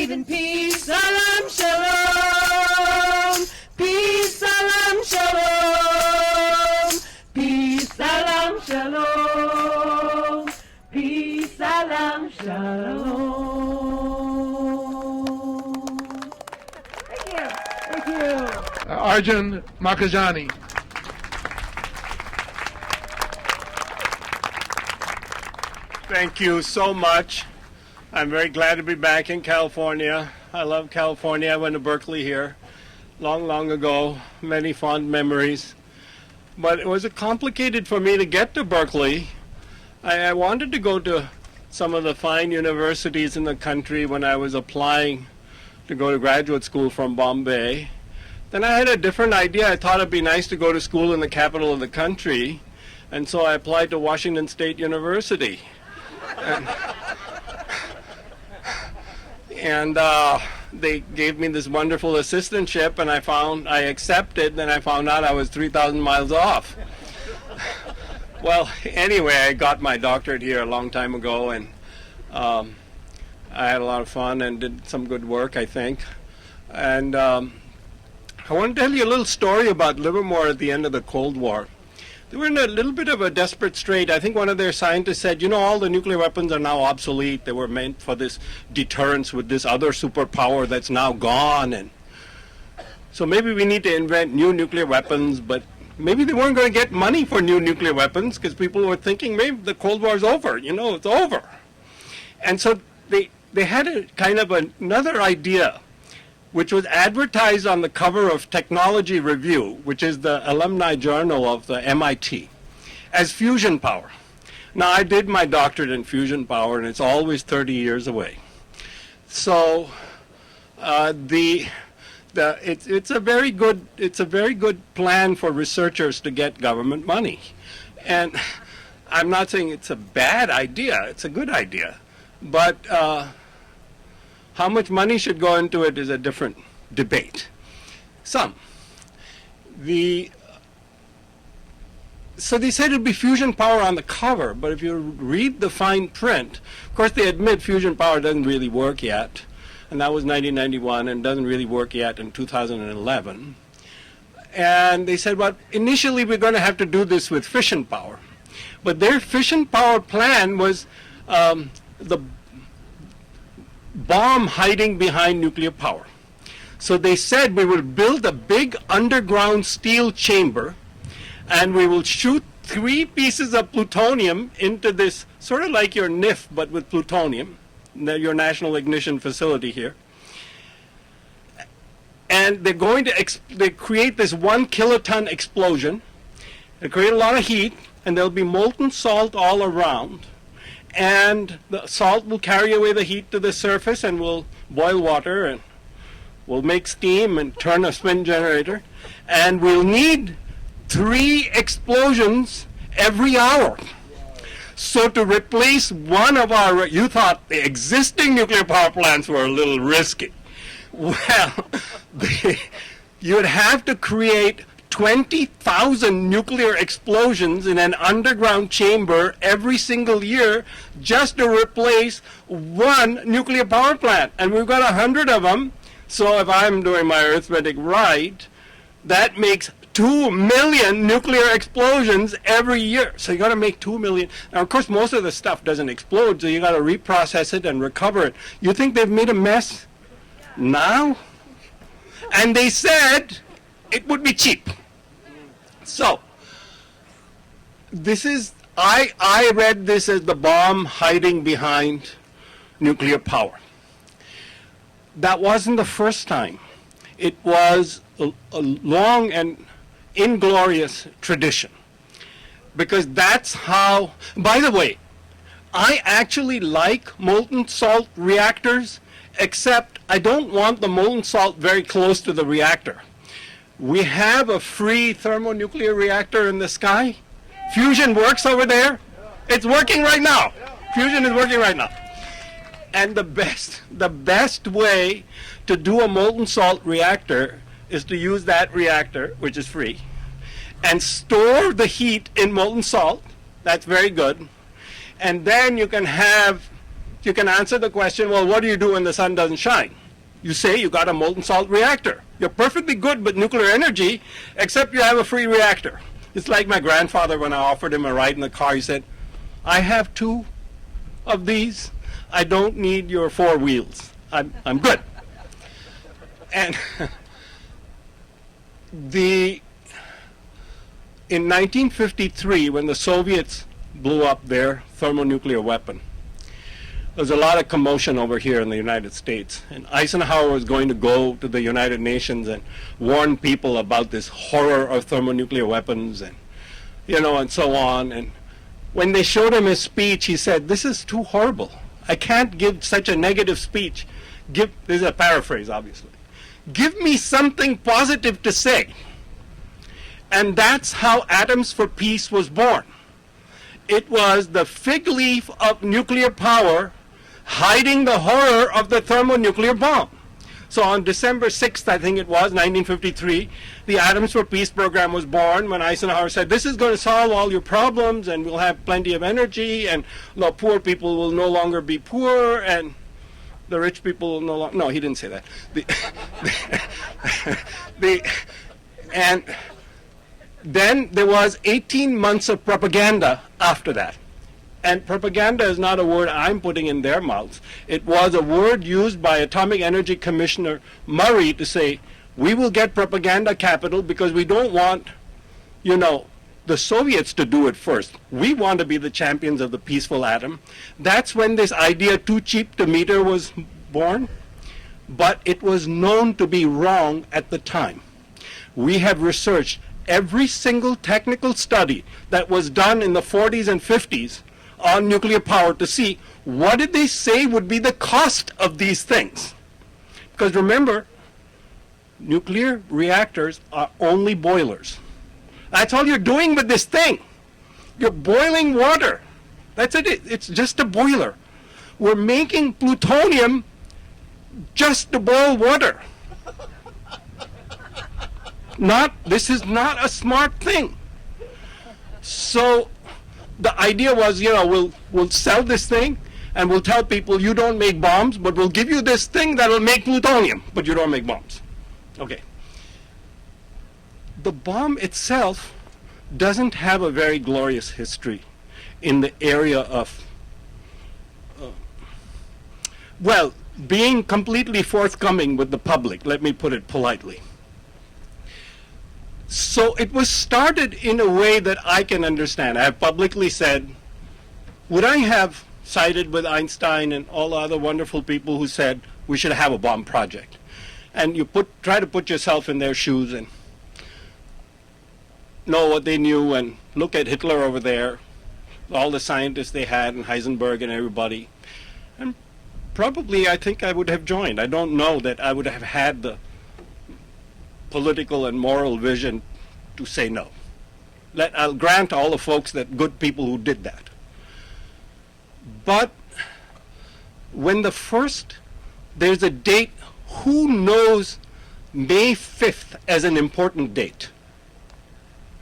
believe in peace. Salam shalom. Peace, salam shalom. Peace, salam shalom. Peace, salam shalom. Thank you. Thank you. Arjun Makhijani. Thank you so much. I'm very glad to be back in California. I love California. I went to Berkeley here long ago. Many fond memories. But it was complicated for me to get to Berkeley. I wanted to go to some of the fine universities in the country when I was applying to go to graduate school from Bombay. Then I had a different idea. I thought it'd be nice to go to school in the capital of the country. And so I applied to Washington State University. And they gave me this wonderful assistantship, and I accepted, then I found out I was 3,000 miles off. Well, anyway, I got my doctorate here a long time ago, and I had a lot of fun and did some good work, I think. And I want to tell you a little story about Livermore at the end of the Cold War. They were in a little bit of a desperate strait. I think one of their scientists said, you know, all the nuclear weapons are now obsolete. They were meant for this deterrence with this other superpower that's now gone. And so maybe we need to invent new nuclear weapons, but maybe they weren't going to get money for new nuclear weapons because people were thinking maybe the Cold War is over, you know, it's over. And so they had a kind of another idea, which was advertised on the cover of Technology Review, which is the alumni journal of the MIT, as fusion power. Now, I did my doctorate in fusion power, and it's always 30 years away. So it's a very good plan for researchers to get government money. And I'm not saying it's a bad idea, it's a good idea. But how much money should go into it is a different debate. So they said it'd be fusion power on the cover, but if you read the fine print, of course they admit fusion power doesn't really work yet, and that was 1991, and doesn't really work yet in 2011. And they said, well, initially we're going to have to do this with fission power. But their fission power plan was the bomb hiding behind nuclear power. So they said we will build a big underground steel chamber, and we will shoot 3 pieces of plutonium into this, sort of like your NIF, but with plutonium, your National Ignition Facility here. And they're going to they create this 1 kiloton explosion. They create a lot of heat, and there'll be molten salt all around. And the salt will carry away the heat to the surface, and will boil water, and we'll make steam and turn a spin generator. And we'll need 3 explosions every hour. So to replace one of our, you thought the existing nuclear power plants were a little risky. Well, you'd have to create 20,000 nuclear explosions in an underground chamber every single year just to replace 1 nuclear power plant. And we've got 100 of them. So if I'm doing my arithmetic right, that makes 2 million nuclear explosions every year. So you got to make 2 million. Now, of course, most of the stuff doesn't explode, so you got to reprocess it and recover it. You think they've made a mess now? And they said it would be cheap. So this is, I read this as the bomb hiding behind nuclear power. That wasn't the first time. It was a long and inglorious tradition. Because that's how, by the way, I actually like molten salt reactors, except I don't want the molten salt very close to the reactor. We have a free thermonuclear reactor in the sky. Fusion works over there. It's working right now. Fusion is working right now. And the best way to do a molten salt reactor is to use that reactor, which is free, and store the heat in molten salt. That's very good. And then you can have you can answer the question, well, what do you do when the sun doesn't shine? You say you got a molten salt reactor. You're perfectly good with nuclear energy, except you have a free reactor. It's like my grandfather, when I offered him a ride in the car, he said, I have 2 of these. I don't need your 4 wheels. I'm good. And in 1953, when the Soviets blew up their thermonuclear weapon, there was a lot of commotion over here in the United States. And Eisenhower was going to go to the United Nations and warn people about this horror of thermonuclear weapons and, and so on. And when they showed him his speech, he said, this is too horrible. I can't give such a negative speech. This is a paraphrase, obviously. Give me something positive to say. And that's how Atoms for Peace was born. It was the fig leaf of nuclear power hiding the horror of the thermonuclear bomb. So on December 6th, I think it was, 1953, the Atoms for Peace program was born when Eisenhower said, this is going to solve all your problems and we'll have plenty of energy and the poor people will no longer be poor and the rich people will no longer... No, he didn't say that. And then there was 18 months of propaganda after that. And propaganda is not a word I'm putting in their mouths. It was a word used by Atomic Energy Commissioner Murray to say, we will get propaganda capital because we don't want, the Soviets to do it first. We want to be the champions of the peaceful atom. That's when this idea, too cheap to meter, was born. But it was known to be wrong at the time. We have researched every single technical study that was done in the 40s and 50s on nuclear power to see what did they say would be the cost of these things. Because remember, nuclear reactors are only boilers. That's all you're doing with this thing. You're boiling water. That's it. It's just a boiler. We're making plutonium just to boil water. This is not a smart thing. So the idea was, we'll sell this thing and we'll tell people you don't make bombs, but we'll give you this thing that'll make plutonium, but you don't make bombs. Okay. The bomb itself doesn't have a very glorious history in the area of, being completely forthcoming with the public, let me put it politely. So it was started in a way that I can understand. I have publicly said, would I have sided with Einstein and all the other wonderful people who said we should have a bomb project? And you try to put yourself in their shoes and know what they knew and look at Hitler over there, all the scientists they had and Heisenberg and everybody. And probably I think I would have joined. I don't know that I would have had the political and moral vision to say no. I'll grant all the folks that good people who did that. But when there's a date, who knows May 5th as an important date?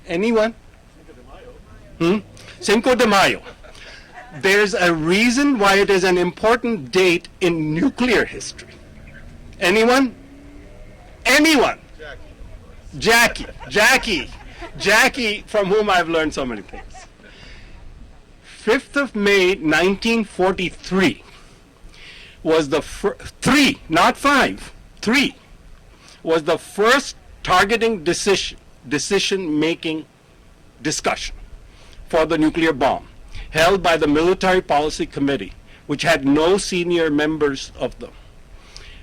Anyone? Cinco de Mayo. There's a reason why it is an important date in nuclear history. Anyone? Anyone? Jackie, from whom I've learned so many things. 5th of May, 1943 was the three, not five, three, was the first targeting decision-making discussion for the nuclear bomb, held by the Military Policy Committee, which had no senior members of them.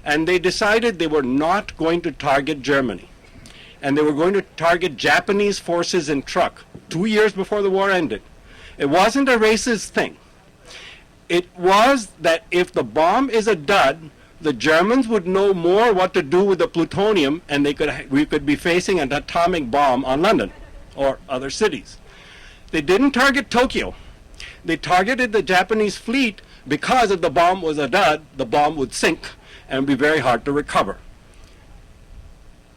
And they decided they were not going to target Germany. And they were going to target Japanese forces in Truk 2 years before the war ended. It wasn't a racist thing. It was that if the bomb is a dud, the Germans would know more what to do with the plutonium, and we could be facing an atomic bomb on London or other cities. They didn't target Tokyo. They targeted the Japanese fleet because if the bomb was a dud, the bomb would sink and be very hard to recover.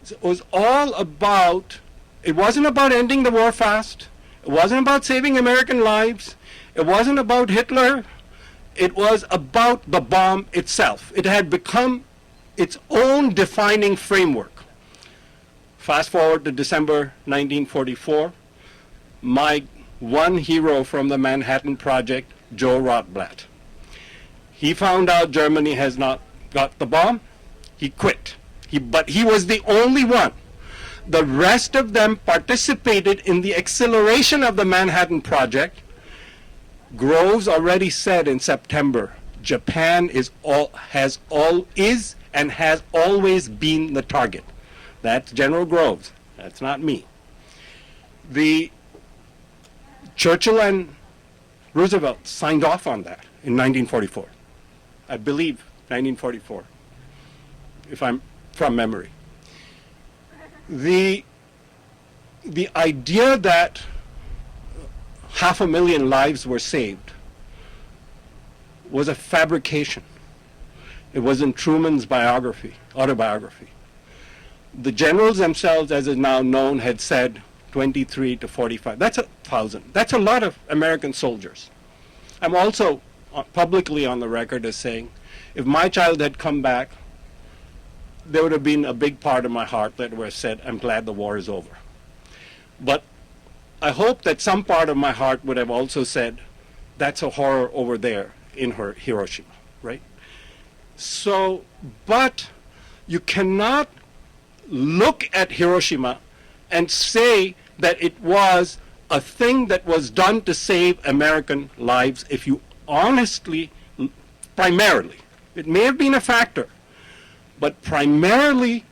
It was all about, it wasn't about ending the war fast. It wasn't about saving American lives. It wasn't about Hitler. It was about the bomb itself. It had become its own defining framework. Fast forward to December 1944, my one hero from the Manhattan Project, Joe Rothblatt. He found out Germany has not got the bomb. He quit. But he was the only one. The rest of them participated in the acceleration of the Manhattan Project. Groves already said in September, Japan is and has always been the target. That's General Groves. That's not me. The Churchill and Roosevelt signed off on that in 1944. I believe 1944, if I'm from memory. The idea that 500,000 lives were saved was a fabrication. It was in Truman's autobiography. The generals themselves, as is now known, had said 23 to 45. That's 1,000. That's a lot of American soldiers. I'm also publicly on the record as saying, if my child had come back, there would have been a big part of my heart that would have said, I'm glad the war is over. But I hope that some part of my heart would have also said, that's a horror over there in Hiroshima, right? So, but you cannot look at Hiroshima and say that it was a thing that was done to save American lives if you honestly, primarily, it may have been a factor, but primarily,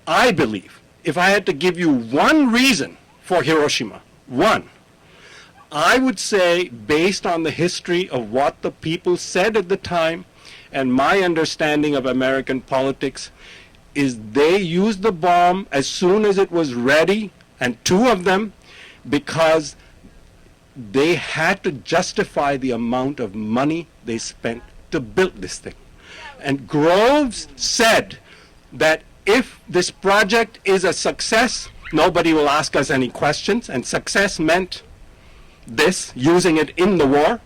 I believe, if I had to give you one reason for Hiroshima, one, I would say, based on the history of what the people said at the time and my understanding of American politics, is they used the bomb as soon as it was ready, and two of them, because they had to justify the amount of money they spent to build this thing. And Groves said that if this project is a success, nobody will ask us any questions, and success meant this, using it in the war.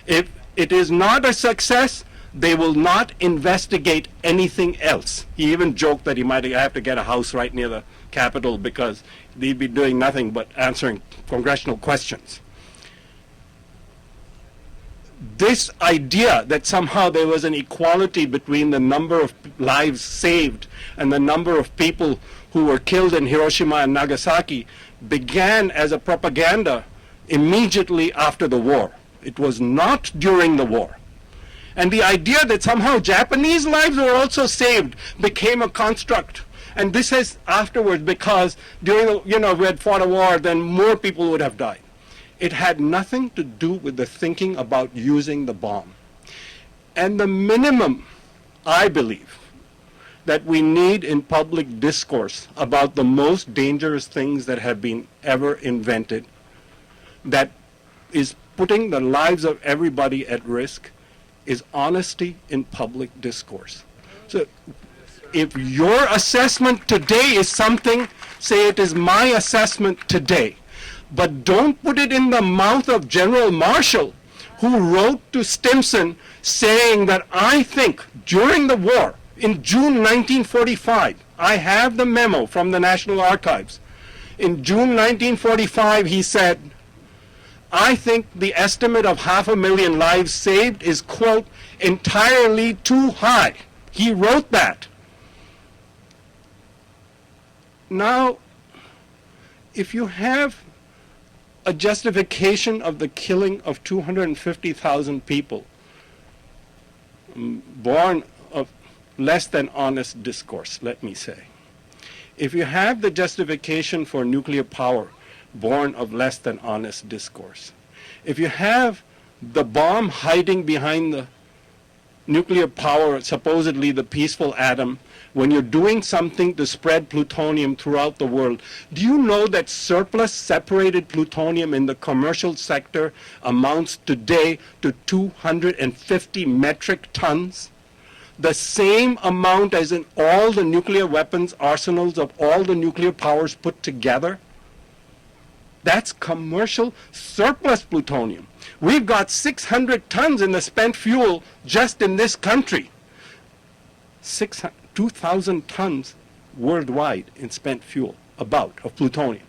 If it is not a success, they will not investigate anything else. He even joked that he might have to get a house right near the Capitol because they'd be doing nothing but answering congressional questions. This idea that somehow there was an equality between the number of lives saved and the number of people who were killed in Hiroshima and Nagasaki began as a propaganda immediately after the war. It was not during the war. And the idea that somehow Japanese lives were also saved became a construct. And this is afterwards because during the, if we had fought a war, then more people would have died. It had nothing to do with the thinking about using the bomb. And the minimum, I believe, that we need in public discourse about the most dangerous things that have been ever invented, that is putting the lives of everybody at risk, is honesty in public discourse. So if your assessment today is something, say it is my assessment today, but don't put it in the mouth of General Marshall, who wrote to Stimson saying that I think during the war, in June 1945, I have the memo from the National Archives. In June 1945, he said, I think the estimate of 500,000 lives saved is, quote, entirely too high. He wrote that. Now, if you have a justification of the killing of 250,000 people born of less than honest discourse, let me say. If you have the justification for nuclear power born of less than honest discourse, if you have the bomb hiding behind the nuclear power, supposedly the peaceful atom, when you're doing something to spread plutonium throughout the world, do you know that surplus separated plutonium in the commercial sector amounts today to 250 metric tons? The same amount as in all the nuclear weapons arsenals of all the nuclear powers put together? That's commercial surplus plutonium. We've got 600 tons in the spent fuel just in this country. 2,000 tons worldwide in spent fuel, about, of plutonium.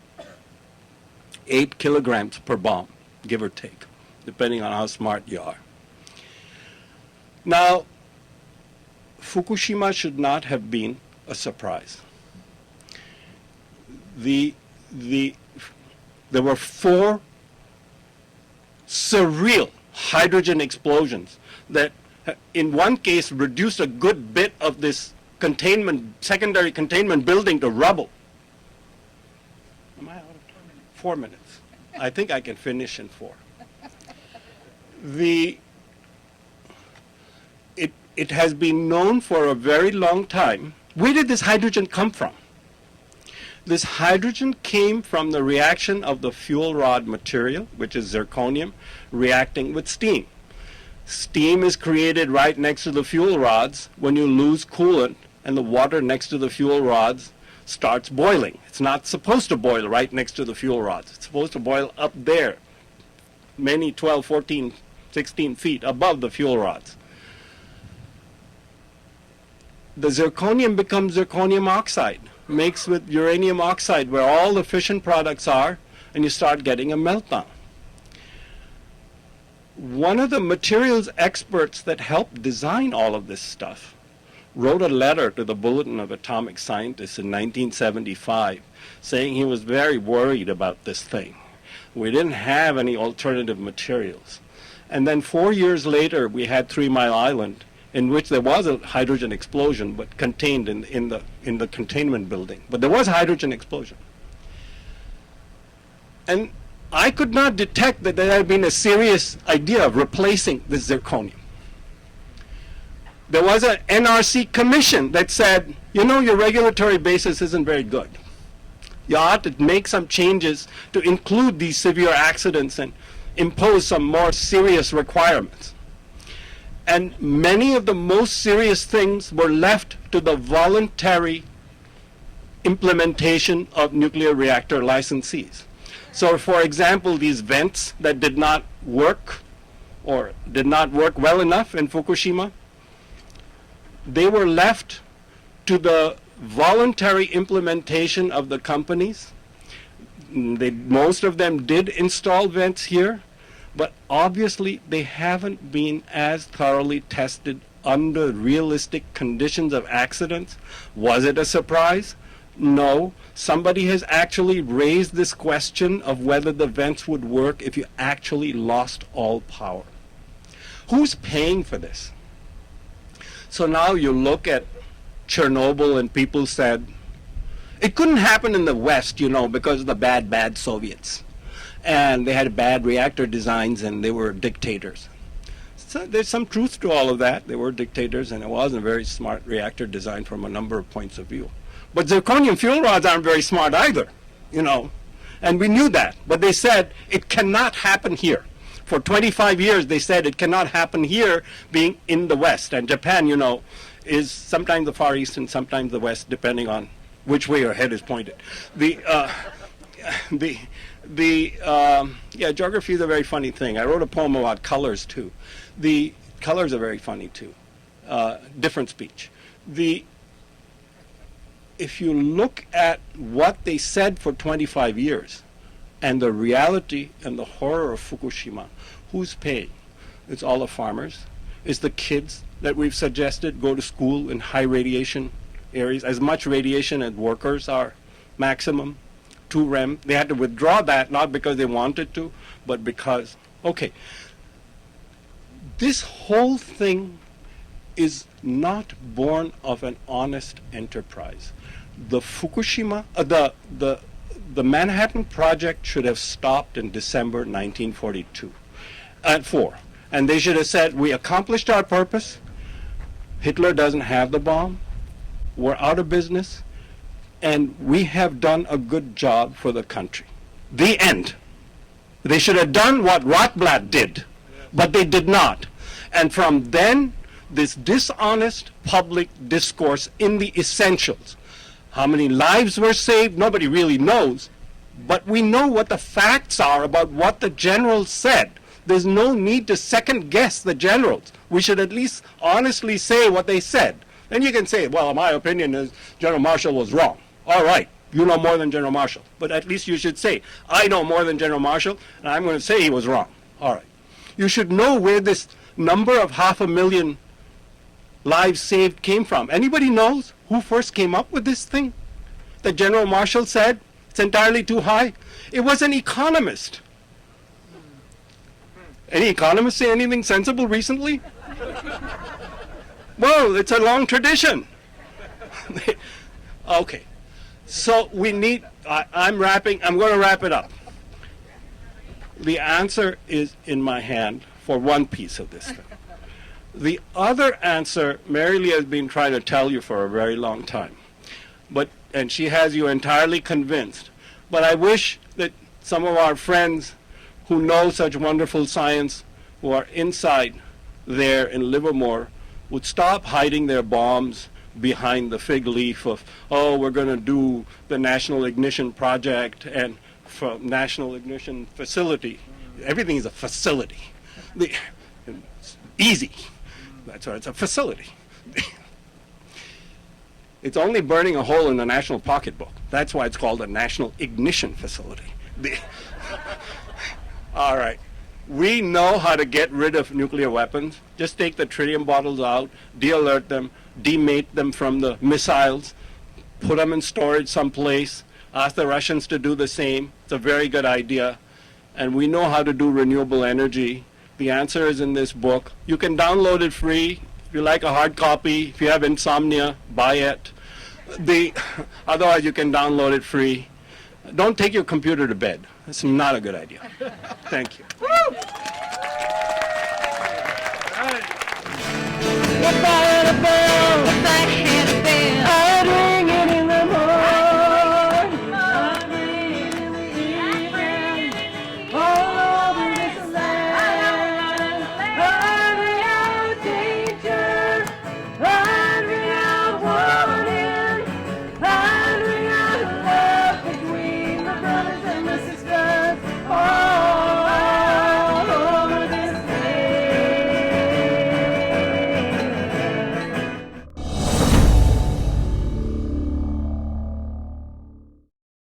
8 kilograms per bomb, give or take, depending on how smart you are. Now, Fukushima should not have been a surprise. There were 4 surreal hydrogen explosions that, in one case, reduced a good bit of this secondary containment building to rubble. Am I out of time? 4 minutes. I think I can finish in 4. It has been known for a very long time. Where did this hydrogen come from? This hydrogen came from the reaction of the fuel rod material, which is zirconium, reacting with steam. Steam is created right next to the fuel rods when you lose coolant and the water next to the fuel rods starts boiling. It's not supposed to boil right next to the fuel rods. It's supposed to boil up there, many 12, 14, 16 feet above the fuel rods. The zirconium becomes zirconium oxide, mixed with uranium oxide where all the fission products are, and you start getting a meltdown. One of the materials experts that helped design all of this stuff wrote a letter to the Bulletin of Atomic Scientists in 1975 saying he was very worried about this thing. We didn't have any alternative materials. And then 4 years later, we had 3 Mile Island, in which there was a hydrogen explosion, but contained in the containment building. But there was a hydrogen explosion. And I could not detect that there had been a serious idea of replacing this zirconium. There was an NRC commission that said, you know, your regulatory basis isn't very good. You ought to make some changes to include these severe accidents and impose some more serious requirements. And many of the most serious things were left to the voluntary implementation of nuclear reactor licensees. So, for example, these vents that did not work or did not work well enough in Fukushima, they were left to the voluntary implementation of the companies. Most of them did install vents here, but obviously they haven't been as thoroughly tested under realistic conditions of accidents. Was it a surprise? No. Somebody has actually raised this question of whether the vents would work if you actually lost all power. Who's paying for this? So now you look at Chernobyl and people said, it couldn't happen in the West, you know, because of the bad Soviets. And they had bad reactor designs and they were dictators. So there's some truth to all of that. They were dictators and it wasn't a very smart reactor design from a number of points of view. But zirconium fuel rods aren't very smart either, you know. And we knew that. But they said it cannot happen here. For 25 years they said it cannot happen here being in the West. And Japan, you know, is sometimes the Far East and sometimes the West, depending on which way your head is pointed. Geography is a very funny thing. I wrote a poem about colors too. The colors are very funny too. Different speech. If you look at what they said for 25 years and the reality and the horror of Fukushima, who's paying? It's all the farmers. It's the kids that we've suggested go to school in high radiation areas, as much radiation as workers are maximum. 2 rem. They had to withdraw that, not because they wanted to, but because, okay, this whole thing is not born of an honest enterprise. The Fukushima, the Manhattan Project should have stopped in December 1942 at 4. And they should have said, we accomplished our purpose. Hitler doesn't have the bomb. We're out of business. And we have done a good job for the country. The end. They should have done what Rotblat did, but they did not. And from then, this dishonest public discourse in the essentials. How many lives were saved? Nobody really knows. But we know what the facts are about what the generals said. There's no need to second guess the generals. We should at least honestly say what they said. Then you can say, well, my opinion is General Marshall was wrong. All right, you know more than General Marshall. But at least you should say, I know more than General Marshall, and I'm going to say he was wrong. All right. You should know where this number of 500,000 lives saved came from. Anybody knows who first came up with this thing? That General Marshall said it's entirely too high? It was an economist. Any economists say anything sensible recently? Well, it's a long tradition. Okay. So we need, I'm going to wrap it up. The answer is in my hand for one piece of this thing. The other answer, Marylia has been trying to tell you for a very long time. And she has you entirely convinced. But I wish that some of our friends who know such wonderful science, who are inside there in Livermore, would stop hiding their bombs behind the fig leaf of, oh, we're going to do the National Ignition Project and National Ignition Facility. Everything is a facility. It's easy. That's why it's a facility. It's only burning a hole in the national pocketbook. That's why it's called a National Ignition Facility. All right. We know how to get rid of nuclear weapons. Just take the tritium bottles out, de-alert them, demate them from the missiles, put them in storage someplace, ask the Russians to do the same. It's a very good idea. And we know how to do renewable energy. The answer is in this book. You can download it free. If you like a hard copy, if you have insomnia, buy it. Otherwise, you can download it free. Don't take your computer to bed. That's not a good idea. Thank you. We're firing a bell.